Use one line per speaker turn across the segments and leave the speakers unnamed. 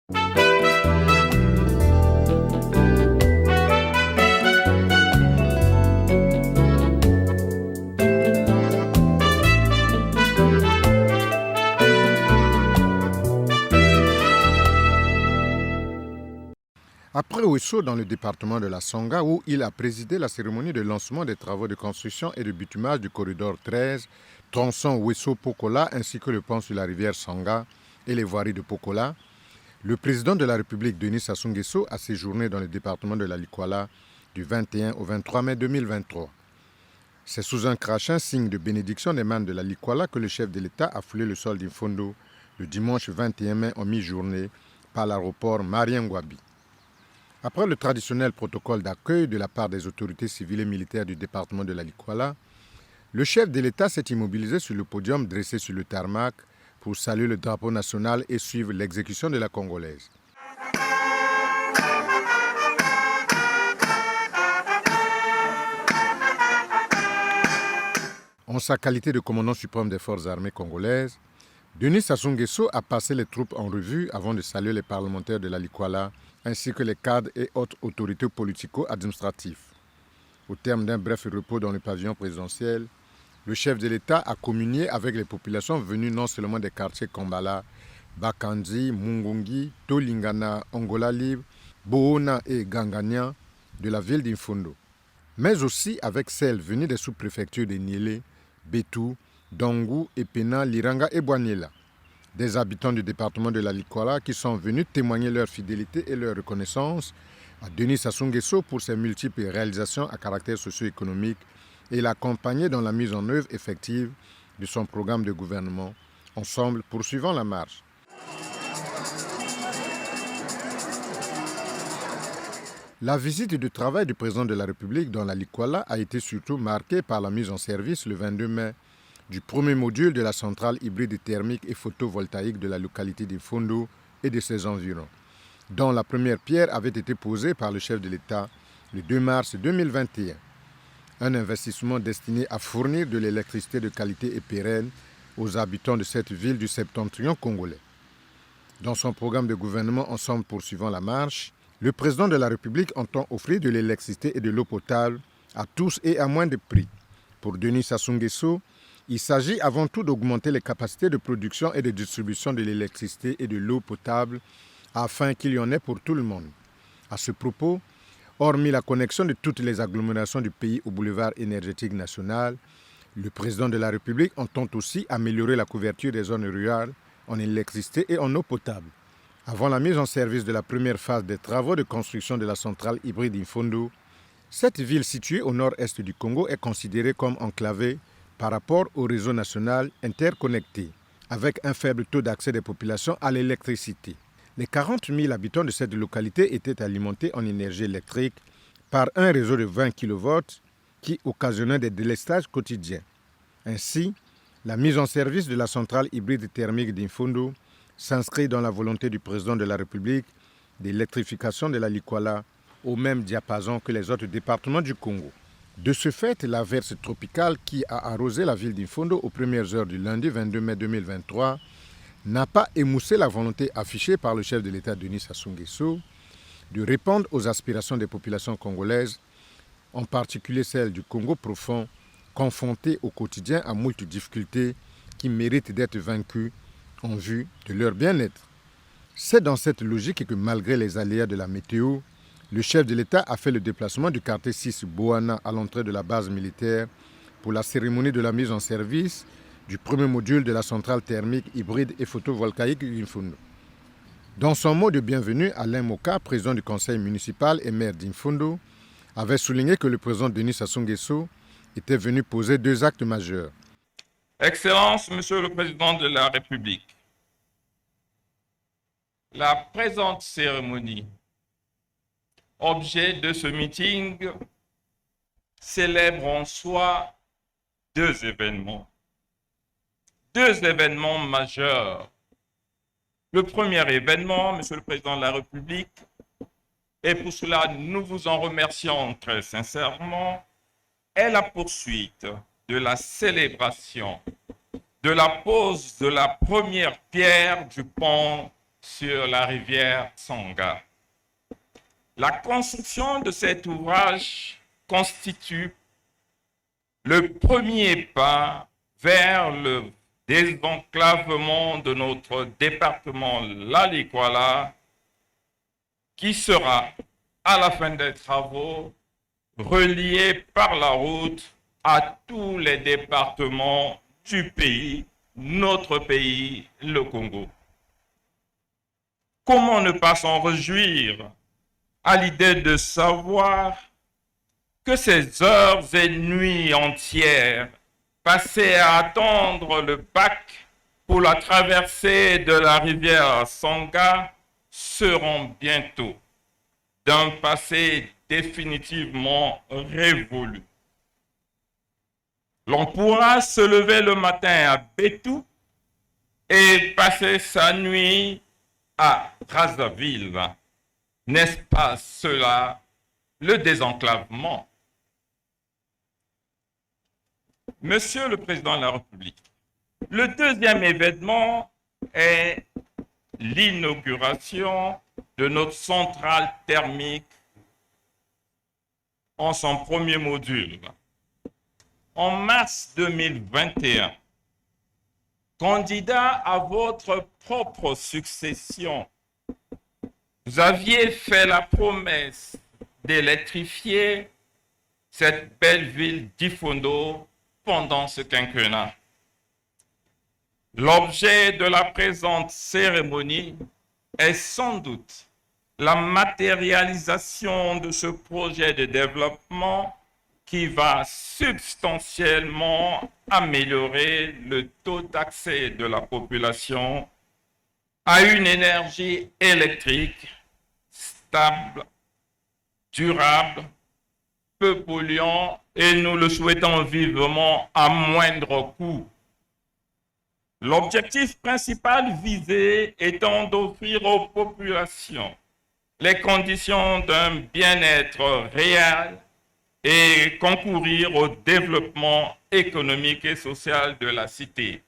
Après Ouesso, dans le département de la Sangha, où il a présidé la cérémonie de lancement des travaux de construction et de bitumage du corridor 13, tronçon Ouesso-Pokola, ainsi que le pont sur la rivière Sangha et les voiries de Pokola, le président de la République, Denis Sassou Nguesso, a séjourné dans le département de la Likwala du 21 au 23 mai 2023. C'est sous un crachin, signe de bénédiction des membres de la Likwala, que le chef de l'État a foulé le sol d'Infondo le dimanche 21 mai en mi-journée par l'aéroport Marien Ngouabi. Après le traditionnel protocole d'accueil de la part des autorités civiles et militaires du département de la Likwala, le chef de l'État s'est immobilisé sur le podium dressé sur le tarmac pour saluer le drapeau national et suivre l'exécution de la Congolaise. En sa qualité de commandant suprême des forces armées congolaises, Denis Sassou Nguesso a passé les troupes en revue avant de saluer les parlementaires de la Likwala ainsi que les cadres et autres autorités politico-administratives. Au terme d'un bref repos dans le pavillon présidentiel, le chef de l'État a communié avec les populations venues non seulement des quartiers Kambala, Bakanzi, Mungungi, Tolingana, Angola Libre, Boona et Gangania de la ville d'Infondo, mais aussi avec celles venues des sous-préfectures de Niélé, Bétou, Dongou, Epena, Liranga et Boanyela, des habitants du département de la Likwala qui sont venus témoigner leur fidélité et leur reconnaissance à Denis Sassou Nguesso pour ses multiples réalisations à caractère socio-économique et l'accompagner dans la mise en œuvre effective de son programme de gouvernement. Ensemble, poursuivant la marche. La visite de travail du président de la République dans la Likwala a été surtout marquée par la mise en service le 22 mai du premier module de la centrale hybride thermique et photovoltaïque de la localité d'Infondo et de ses environs, dont la première pierre avait été posée par le chef de l'État le 2 mars 2021. Un investissement destiné à fournir de l'électricité de qualité et pérenne aux habitants de cette ville du septentrion congolais. Dans son programme de gouvernement Ensemble poursuivant la marche, le président de la République entend offrir de l'électricité et de l'eau potable à tous et à moindre prix. Pour Denis Sassou Nguesso, il s'agit avant tout d'augmenter les capacités de production et de distribution de l'électricité et de l'eau potable afin qu'il y en ait pour tout le monde. À ce propos, hormis la connexion de toutes les agglomérations du pays au boulevard énergétique national, le président de la République entend aussi améliorer la couverture des zones rurales en électricité et en eau potable. Avant la mise en service de la première phase des travaux de construction de la centrale hybride Infondo, cette ville située au nord-est du Congo est considérée comme enclavée par rapport au réseau national interconnecté, avec un faible taux d'accès des populations à l'électricité. Les 40 000 habitants de cette localité étaient alimentés en énergie électrique par un réseau de 20 kV qui occasionnait des délestages quotidiens. Ainsi, la mise en service de la centrale hybride thermique d'Infondo s'inscrit dans la volonté du président de la République d'électrification de la Likwala au même diapason que les autres départements du Congo. De ce fait, l'averse tropicale qui a arrosé la ville d'Infondo aux premières heures du lundi 22 mai 2023 n'a pas émoussé la volonté affichée par le chef de l'État Denis Sassou Nguesso de répondre aux aspirations des populations congolaises, en particulier celles du Congo profond, confrontées au quotidien à moult difficultés qui méritent d'être vaincues en vue de leur bien-être. C'est dans cette logique que malgré les aléas de la météo, le chef de l'État a fait le déplacement du quartier 6 Boana à l'entrée de la base militaire pour la cérémonie de la mise en service du premier module de la centrale thermique hybride et photovoltaïque d'Infondo. Dans son mot de bienvenue, Alain Moka, président du conseil municipal et maire d'Infondo, avait souligné que le président Denis Sassou Nguesso était venu poser 2 actes majeurs.
Excellence, Monsieur le Président de la République, la présente cérémonie, objet de ce meeting, célèbre en soi 2 événements. 2 événements majeurs. Le premier événement, Monsieur le Président de la République, et pour cela nous vous en remercions très sincèrement, est la poursuite de la célébration de la pose de la première pierre du pont sur la rivière Sangha. La construction de cet ouvrage constitue le premier pas vers le désenclavement de notre département Lalikwala, qui sera, à la fin des travaux, relié par la route à tous les départements du pays, notre pays, le Congo. Comment ne pas s'en réjouir à l'idée de savoir que ces heures et nuits entières passées à attendre le bac pour la traversée de la rivière Sangha seront bientôt d'un passé définitivement révolu. L'on pourra se lever le matin à Bétou et passer sa nuit à Brazzaville. N'est-ce pas cela le désenclavement? Monsieur le Président de la République, le deuxième événement est l'inauguration de notre centrale thermique en son premier module. En mars 2021, candidat à votre propre succession, vous aviez fait la promesse d'électrifier cette belle ville d'Ifondo pendant ce quinquennat. L'objet de la présente cérémonie est sans doute la matérialisation de ce projet de développement qui va substantiellement améliorer le taux d'accès de la population à une énergie électrique stable, durable, peu polluant et nous le souhaitons vivement à moindre coût. L'objectif principal visé étant d'offrir aux populations les conditions d'un bien-être réel et concourir au développement économique et social de la cité.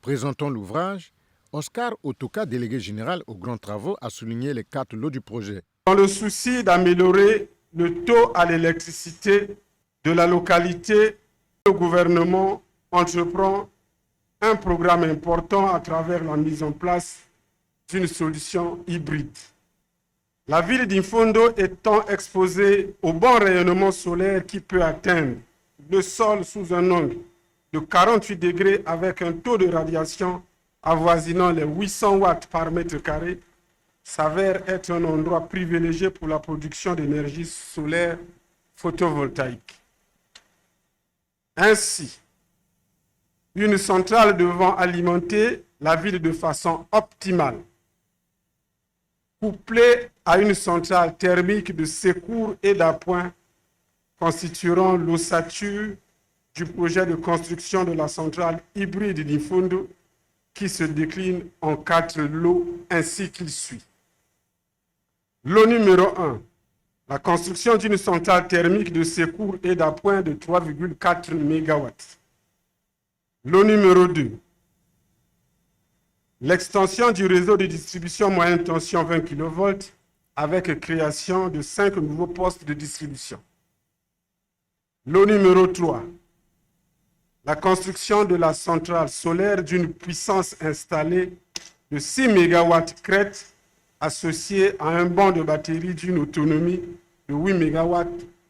Présentant l'ouvrage, Oscar Otoka, délégué général aux grands travaux, a souligné les 4 lots du projet.
Dans le souci d'améliorer le taux à l'électricité de la localité, le gouvernement entreprend un programme important à travers la mise en place d'une solution hybride. La ville d'Infondo étant exposée au bon rayonnement solaire qui peut atteindre le sol sous un angle de 48 degrés avec un taux de radiation avoisinant les 800 watts par mètre carré, s'avère être un endroit privilégié pour la production d'énergie solaire photovoltaïque. Ainsi, une centrale devant alimenter la ville de façon optimale, couplée à une centrale thermique de secours et d'appoint, constitueront l'ossature du projet de construction de la centrale hybride d'Infondo qui se décline en 4 lots ainsi qu'il suit. Lot numéro 1, la construction d'une centrale thermique de secours et d'appoint de 3,4 MW. Lot numéro 2, l'extension du réseau de distribution moyenne tension 20 kV avec création de 5 nouveaux postes de distribution. Lot numéro 3, la construction de la centrale solaire d'une puissance installée de 6 MW crête associée à un banc de batterie d'une autonomie de 8 MW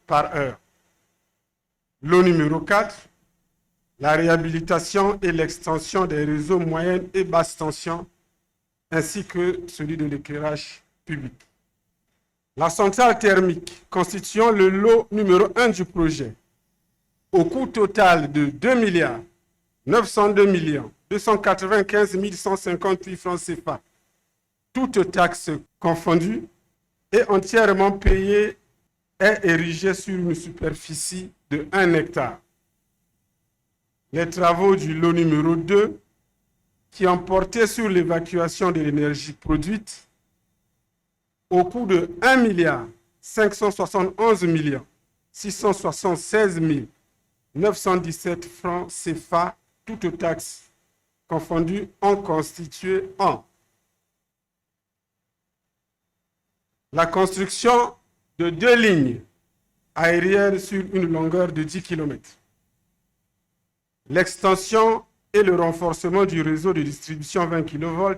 par heure. Lot numéro 4, la réhabilitation et l'extension des réseaux moyenne et basse tension, ainsi que celui de l'éclairage public. La centrale thermique constituant le lot numéro 1 du projet, au coût total de 2 902 295 158 francs CFA, toutes taxes confondues, et entièrement payée, est érigée sur une superficie de 1 hectare. Les travaux du lot numéro 2, qui ont porté sur l'évacuation de l'énergie produite, au coût de 1 571 676 917 francs CFA, toutes taxes confondues, ont constitué en la construction de 2 lignes aériennes sur une longueur de 10 km. L'extension et le renforcement du réseau de distribution 20 kV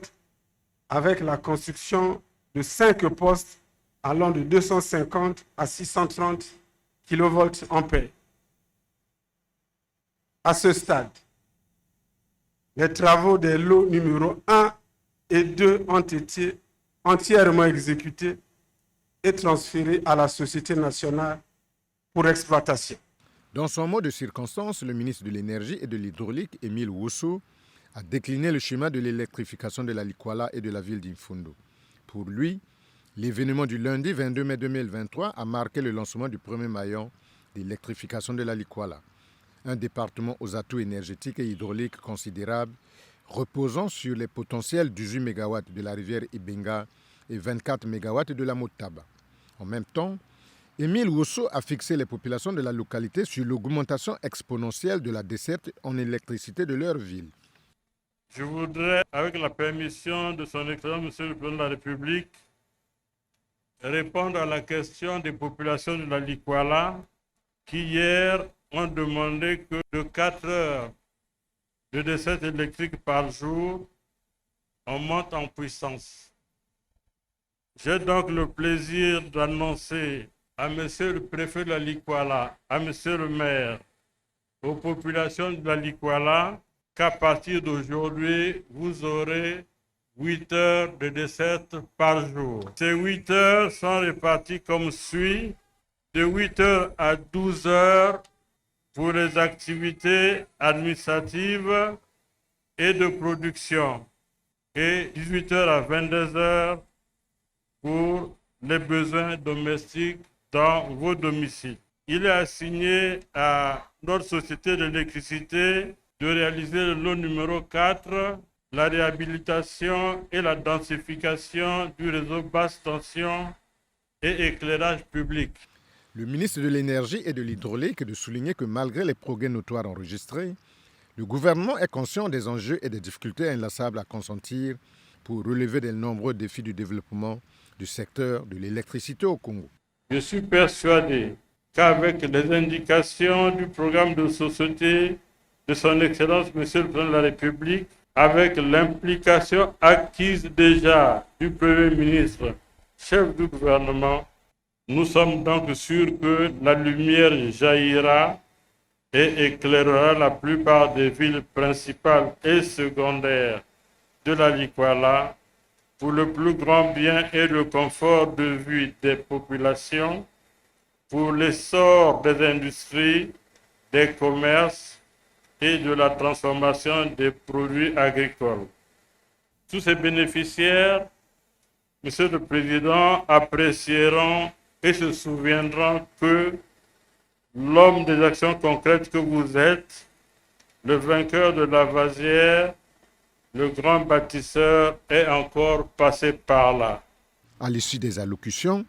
avec la construction de 5 postes allant de 250 à 630 kV ampères. À ce stade, les travaux des lots numéro 1 et 2 ont été entièrement exécutés et transférés à la Société nationale pour exploitation.
Dans son mot de circonstance, le ministre de l'Énergie et de l'Hydraulique, Émile Woussou, a décliné le schéma de l'électrification de la Likwala et de la ville d'Imfundo. Pour lui, l'événement du lundi 22 mai 2023 a marqué le lancement du premier maillon d'électrification de la Likwala, un département aux atouts énergétiques et hydrauliques considérables, reposant sur les potentiels 18 MW de la rivière Ibenga et 24 MW de la Motaba. En même temps, Émile Woussou a fixé les populations de la localité sur l'augmentation exponentielle de la desserte en électricité de leur ville.
Je voudrais, avec la permission de son Excellence, Monsieur le Président de la République, répondre à la question des populations de la Likwala qui hier ont demandé que de 4 heures de desserte électrique par jour, on monte en puissance. J'ai donc le plaisir d'annoncer à Monsieur le préfet de la Likwala, à Monsieur le maire, aux populations de la Likwala, qu'à partir d'aujourd'hui, vous aurez 8 heures de desserte par jour. Ces 8 heures sont réparties comme suit, de 8 heures à 12 heures pour les activités administratives et de production, et 18 heures à 22 heures pour les besoins domestiques dans vos domiciles. Il est assigné à notre société d'électricité de réaliser le lot numéro 4, la réhabilitation et la densification du réseau basse tension et éclairage public.
Le ministre de l'Énergie et de l'Hydraulique de souligner que malgré les progrès notoires enregistrés, le gouvernement est conscient des enjeux et des difficultés inlassables à consentir pour relever les nombreux défis du développement du secteur de l'électricité au Congo.
Je suis persuadé qu'avec les indications du programme de société de son Excellence, Monsieur le Président de la République, avec l'implication acquise déjà du Premier ministre, chef du gouvernement, nous sommes donc sûrs que la lumière jaillira et éclairera la plupart des villes principales et secondaires de la Likwala pour le plus grand bien et le confort de vie des populations, pour l'essor des industries, des commerces et de la transformation des produits agricoles. Tous ces bénéficiaires, Monsieur le Président, apprécieront et se souviendront que l'homme des actions concrètes que vous êtes, le vainqueur de la Vasière, le grand bâtisseur, est encore passé par là.
À l'issue des allocutions,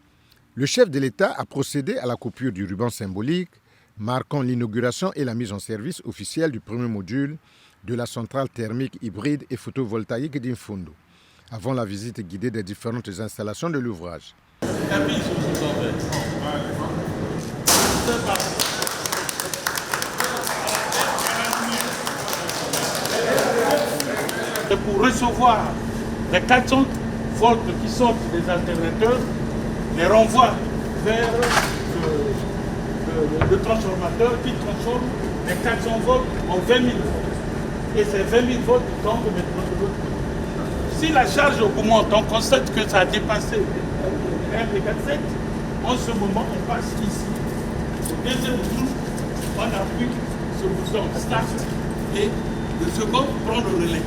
le chef de l'État a procédé à la coupure du ruban symbolique marquant l'inauguration et la mise en service officielle du premier module de la centrale thermique hybride et photovoltaïque d'Imfundo, avant la visite guidée des différentes installations de l'ouvrage.
Et pour recevoir les 400 volts qui sortent des alternateurs, les renvoie vers le transformateur qui transforme les 400 volts en 20 000 volts. Et ces 20 000 volts tombent maintenant de l'autre côté. Si la charge augmente, on constate que ça a dépassé 1,47, en ce moment, on passe ici. Au deuxième tour, on appuie sur le bouton Start et le second prend le relais.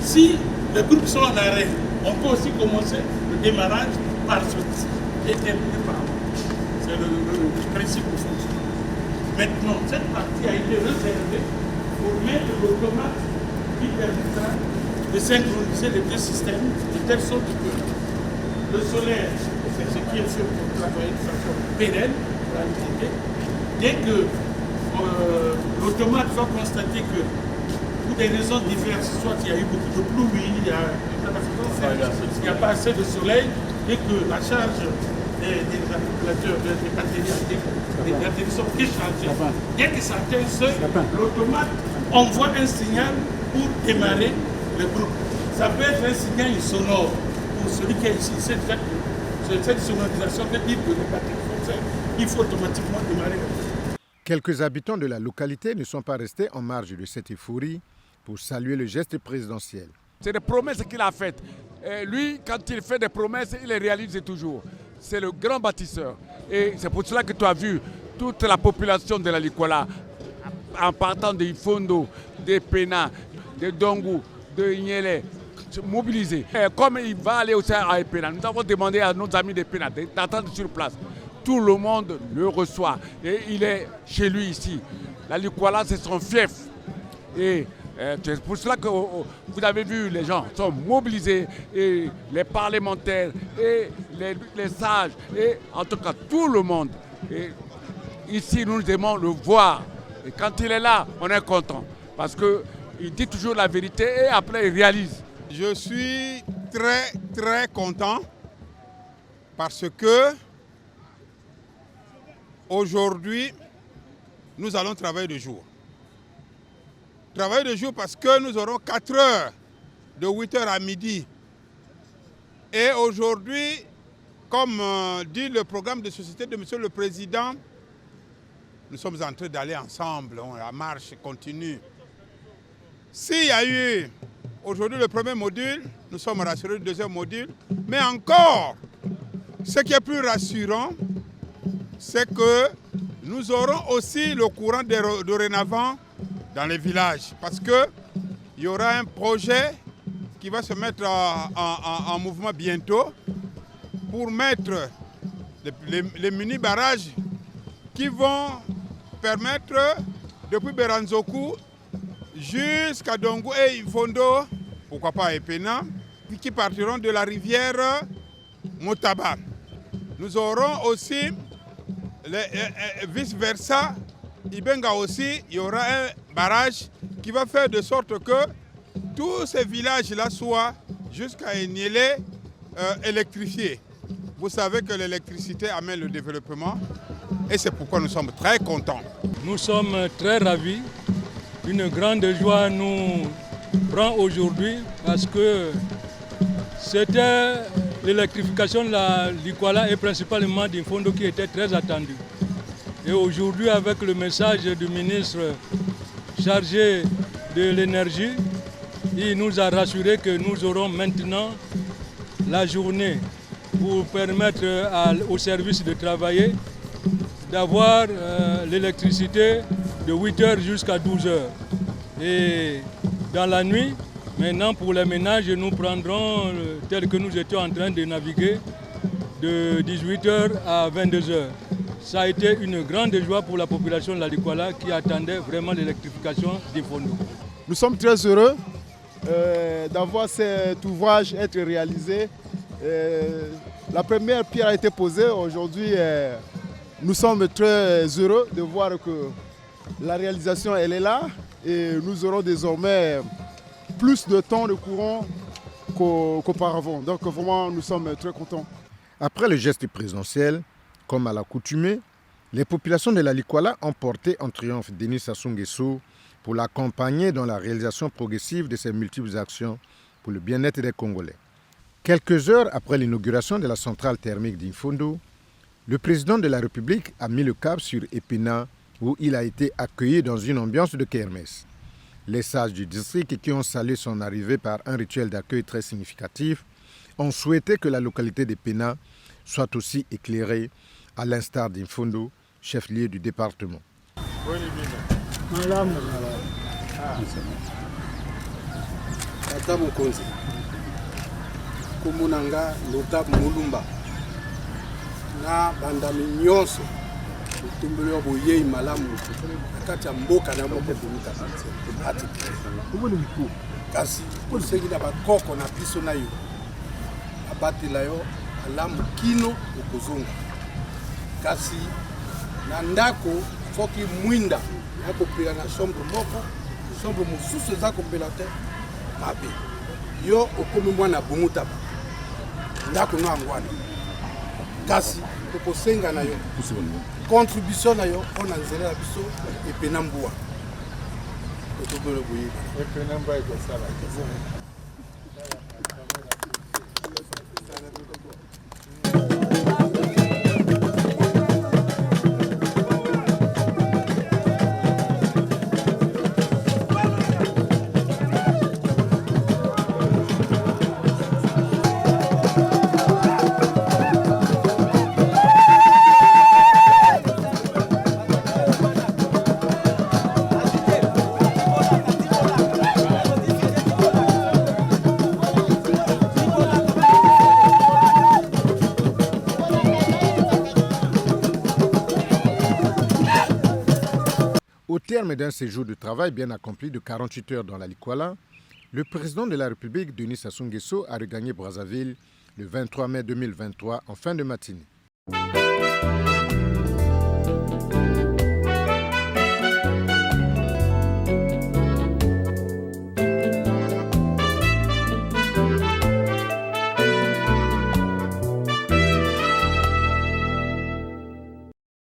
Si les groupes sont en arrêt, on peut aussi commencer le démarrage par suite et terminer par là. C'est le principe de fonctionnement. Maintenant, cette partie a été réservée pour mettre l'automate qui permettra de synchroniser les deux systèmes de telle sorte que le solaire, c'est ce qui est fait pour travailler de façon pérenne, pour alimenter. Dès que l'automate va constater que pour des raisons diverses, soit il y a eu beaucoup de pluie, il n'y a pas assez de soleil, et que la charge des accumulateurs, des batteries, des interruptions est changée, dès que ça atteint un seuil, l'automate envoie un signal pour démarrer le groupe. Ça peut être un signal sonore pour celui qui est ici. Cette sonorisation veut dire que les batteries fonctionnent, il faut automatiquement démarrer le groupe.
Quelques habitants de la localité ne sont pas restés en marge de cette euphorie pour saluer le geste présidentiel.
C'est des promesses qu'il a faites. Et lui, quand il fait des promesses, il les réalise toujours. C'est le grand bâtisseur. Et c'est pour cela que tu as vu toute la population de la Likwala, en partant de Ifondo, de Pena, de Dongu, de Nyele, mobilisés. Et comme il va aller aussi à Pena, nous avons demandé à nos amis de Pena d'attendre sur place. Tout le monde le reçoit. Et il est chez lui ici. La Likwala, c'est son fief. Et c'est pour cela que vous avez vu, les gens sont mobilisés, et les parlementaires, et les sages, et en tout cas tout le monde. Et ici, nous aimons le voir. Et quand il est là, on est content. Parce qu'il dit toujours la vérité et après il réalise.
Je suis très très content parce que aujourd'hui, nous allons travailler de jour. Travailler de jour parce que nous aurons 4 heures de 8 heures à midi. Et aujourd'hui, comme dit le programme de société de M. le Président, nous sommes en train d'aller ensemble, la marche continue. S'il y a eu aujourd'hui le premier module, nous sommes rassurés du deuxième module, mais encore, ce qui est plus rassurant, c'est que nous aurons aussi le courant dorénavant dans les villages, parce qu'il y aura un projet qui va se mettre en mouvement bientôt pour mettre les mini-barrages qui vont permettre, depuis Beranzoku jusqu'à Dongu et Ifondo, pourquoi pas Epena, qui partiront de la rivière Motaba. Nous aurons aussi, vice-versa, Ibenga aussi, il y aura un barrage qui va faire de sorte que tous ces villages-là soient jusqu'à Enyele électrifiés. Vous savez que l'électricité amène le développement et c'est pourquoi nous sommes très contents.
Nous sommes très ravis. Une grande joie nous prend aujourd'hui parce que c'était l'électrification de la Likwala et principalement d'Infondo qui était très attendue. Et aujourd'hui, avec le message du ministre chargé de l'énergie, il nous a rassuré que nous aurons maintenant la journée pour permettre aux services de travailler, d'avoir l'électricité de 8h jusqu'à 12h. Et dans la nuit, maintenant pour les ménages, nous prendrons, tel que nous étions en train de naviguer, de 18h à 22h. Ça a été une grande joie pour la population de la Likwala qui attendait vraiment l'électrification d'Infondo.
Nous sommes très heureux d'avoir cet ouvrage être réalisé. La première pierre a été posée. Aujourd'hui, nous sommes très heureux de voir que la réalisation elle est là et nous aurons désormais plus de temps de courant qu'auparavant. Donc vraiment, nous sommes très contents.
Après le geste présidentiel, comme à l'accoutumée, les populations de la Likwala ont porté en triomphe Denis Sassou Nguesso pour l'accompagner dans la réalisation progressive de ses multiples actions pour le bien-être des Congolais. Quelques heures après l'inauguration de la centrale thermique d'Infondo, le président de la République a mis le cap sur Epena où il a été accueilli dans une ambiance de kermesse. Les sages du district qui ont salué son arrivée par un rituel d'accueil très significatif ont souhaité que la localité d'Epena soit aussi éclairée à l'instar d'Infondo, chef-lieu du département.
Tata Mokonzi, Kumunanga, notable Mulumba, na bandami nyonso, tumbele oboye imalamu, akati ya mboka na moko bunika ati. Kasi kusegi na bakoko na biso na yo. Abati la yo alamu kino okuzunga. Kasi na ndako foki mwinda akopela na chambre moko, chambre mosusu za kopela te mabe. Yo okomi mwana bumutaba. ndako no yango wana kasi tokosenga na yo contribution na yo mpona nzela ya biso epena mbuwa totobele koyeba.
Au terme d'un séjour de travail bien accompli de 48 heures dans la Likwala, le président de la République, Denis Sassou Nguesso, a regagné Brazzaville le 23 mai 2023 en fin de matinée.